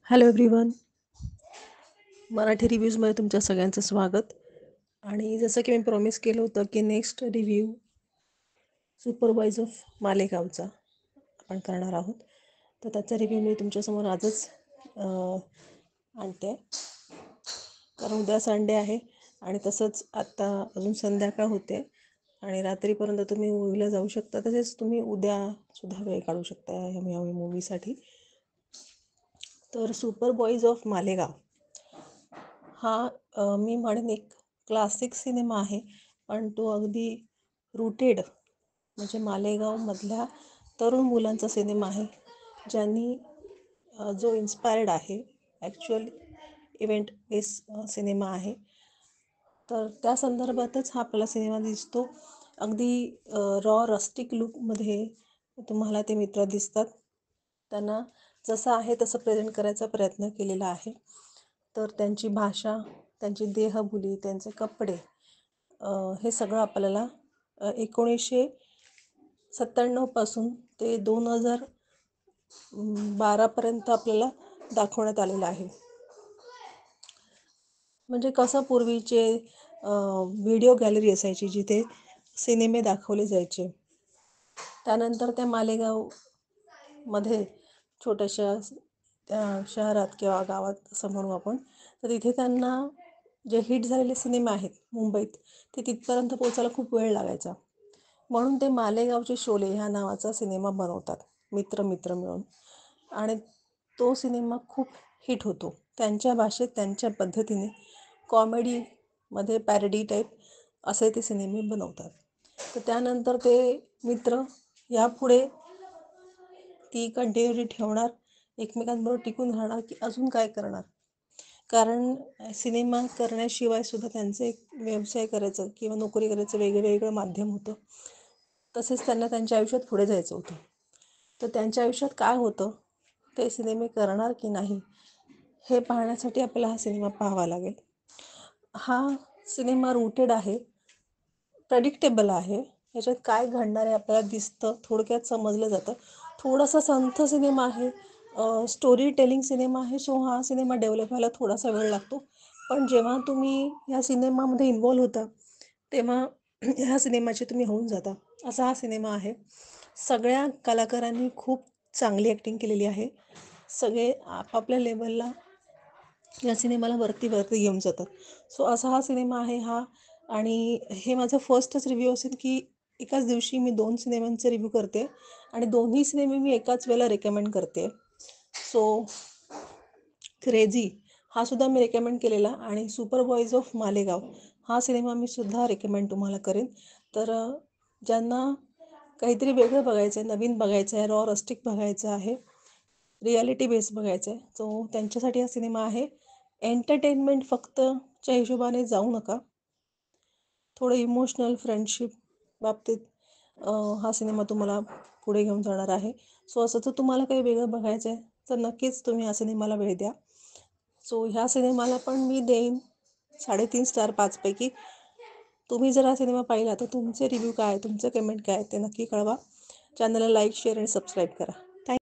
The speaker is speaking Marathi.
Hello everyone. मराठी रिव्ह्यूजमध्ये तुमच्या सगळ्यांचं स्वागत. आणि जसं की मी प्रॉमिस केलं होतं की नेक्स्ट रिव्ह्यू सुपरवाईज ऑफ मालेगावचा आपण करणार आहोत, तर त्याचा रिव्ह्यू मी तुमच्यासमोर आजच आणते. कारण उद्या संडे आहे आणि तसंच आत्ता अजून संध्याकाळ होते आणि रात्रीपर्यंत तुम्ही मूवीला जाऊ शकता. तसेच तुम्ही उद्यासुद्धा वेळ काढू शकता या मूवीसाठी. तर सुपर बॉईज ऑफ मालेगाव हा मी म्हणेन एक क्लासिक सिनेमा आहे, पण तो अगदी रूटेड म्हणजे मालेगावमधल्या तरुण मुलांचा सिनेमा आहे, ज्यांनी जो इन्स्पायर्ड आहे. ॲक्च्युअल इव्हेंट बेस सिनेमा आहे, तर त्या संदर्भातच हा आपला सिनेमा दिसतो. अगदी रॉ रस्टिक लुकमध्ये तुम्हाला ते मित्र दिसतात. त्यांना जसं आहे तसं प्रेझेंट करायचा प्रयत्न केलेला आहे. तर त्यांची भाषा, त्यांची देहबोली, त्यांचे कपडे, हे सगळं आपल्याला 1997 ते 2012पर्यंत आपल्याला दाखवण्यात आलेलं आहे. म्हणजे कसं पूर्वीचे व्हिडिओ गॅलरी असायची जिथे सिनेमे दाखवले जायचे. त्यानंतर त्या मालेगावमध्ये छोट्याशा शहरात किंवा गावात असं म्हणू आपण, तर तिथे त्यांना जे हिट झालेले सिनेमे आहेत मुंबईत, ते तिथपर्यंत पोचायला खूप वेळ लागायचा. म्हणून ते मालेगावचे शोले ह्या नावाचा सिनेमा बनवतात मित्र मिळून, आणि तो सिनेमा खूप हिट होतो. त्यांच्या भाषेत, त्यांच्या पद्धतीने, कॉमेडीमध्ये पॅरडी टाईप असे ते सिनेमे बनवतात. तर त्यानंतर ते मित्र यापुढे ती कंटिन्युटी ठेवणार, एकमेकांबरोबर टिकून राहणार की अजून काय करणार. कारण सिनेमा करण्याशिवाय सुद्धा त्यांचं एक व्यवसाय करायचं किंवा नोकरी करायचं वेगळं माध्यम होतं. तसेच त्यांना त्यांच्या आयुष्यात पुढे जायचं होतं. तर त्यांच्या आयुष्यात काय होतं, ते सिनेमे करणार की नाही, हे पाहण्यासाठी आपल्याला हा सिनेमा पाहावा लागेल. हा सिनेमा रूटेड आहे, प्रेडिक्टेबल आहे. याच्यात काय घडणार आहे आपल्याला दिसतं, थोडक्यात समजलं जातं. थोडासा संथ सिनेमा आहे, स्टोरी टेलिंग सिनेमा आहे. सो हा सिनेमा डेव्हलप व्हायला थोडासा वेळ लागतो. पण जेव्हा तुम्ही ह्या सिनेमामध्ये इन्व्हॉल्व होता, तेव्हा ह्या सिनेमाचे तुम्ही होऊन जाता. असा हा सिनेमा आहे. सगळ्या कलाकारांनी खूप चांगली ॲक्टिंग केलेली आहे. सगळे आपापल्या लेवलला या सिनेमाला वरती घेऊन जातात. सो असा हा सिनेमा आहे हा. आणि हे माझं फर्स्टच रिव्ह्यू असेल की एकाच दिवशी मी 2 सिनेमांचे रिव्ह्यू करते आणि दोन्ही सिनेमे मी एकाच वेळेला रेकमेंड करते. सो क्रेझी हा सुद्धा मी रेकमेंड केलेला, आणि सुपर बॉईज ऑफ मालेगाव हा सिनेमा मी सुद्धा रेकमेंड तुम्हाला करेन. तर ज्यांना काहीतरी वेगळं बघायचं आहे, नवीन बघायचं आहे, रॉ रस्टिक बघायचं आहे, रियालिटी बेस बघायचं आहे, सो त्यांच्यासाठी हा सिनेमा आहे. एंटरटेनमेंट फक्तच्या हिशोबाने जाऊ नका, थोडं इमोशनल फ्रेंडशिप बाबतीत हा सिनेमा तुम्हाला पुढे घेऊन जाणार आहे. सो असं जर तुम्हाला काही वेगळं बघायचं आहे तर नक्कीच तुम्ही ह्या सिनेमाला वेळ द्या. सो ह्या सिनेमाला पण मी देईन 3.5 स्टार 5 पैकी. तुम्ही जर हा सिनेमा पाहिला तर तुमचे रिव्ह्यू काय आहे, तुमचं कमेंट काय आहे ते नक्की कळवा. चॅनलला लाईक, शेअर आणि सबस्क्राईब करा.